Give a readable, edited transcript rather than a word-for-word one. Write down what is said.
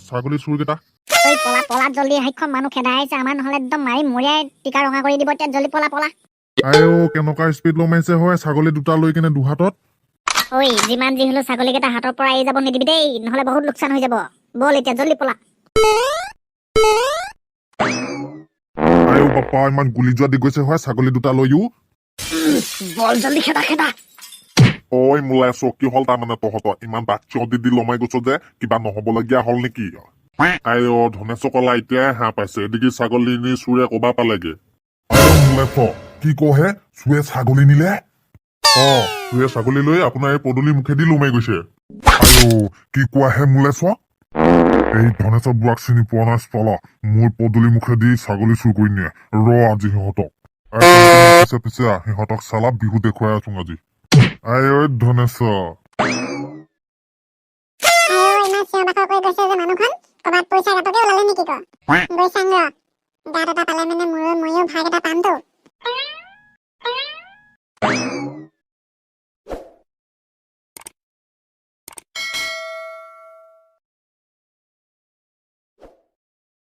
ছাগলী চুৰ কেইটা এই পলা পলা জলদি হাইখন মানুহ খেদাই আহিছে আমাৰ নহলে একদম মাৰি মৰিয়াই টিকা ৰঙা কৰি দিব এতিয়া জলদি পলা পলা আইও কেনেকুৱা স্পীড লমাইছে হয় ছাগলী দুটা লৈ কিনে দুহাতত ঐ যিমান যি হলো ছাগলী কেইটা হাতৰ পৰা এৰি যাব নিদিবি দেই নহলে বহুত লোকচান হৈ যাব বল এতিয়া জলদি পলা আইও বাপা ইমান গুলি যোৱা দি গৈছে হয় ছাগলী দুটা লৈও বল জলদি খেদা খেদা ঐ মোলাই চকী হল তাৰমানে তহঁতৰ ইমান বাচ্য দি লমাই গৈছ যে কিবা নহবলগীয়া হল নেকি আইও ধনেশ কলা এতিয়াই হাঁহ পাইছে এদিকে ছাগলী নি চুৰে কবা পালেগে মোলাই কি কহে চুৰে ছাগলী নিলে চুৰে ছাগলী লৈ আপোনাৰ এই পদূলি মুখেদি লমাই গৈছে আৰু কি কোৱাহে মোলাই এই ধনেশৰ বুঢ়াক চিনি পোৱা নাই চলা মোৰ পদূলি মুখেদি ছাগলী চুৰ কৰি নিয়ে আজি সিহঁতক পিছে পিছে সিহঁতক চালা বিহু দেখুৱাই আছো আজি আই ঐ ধনেশ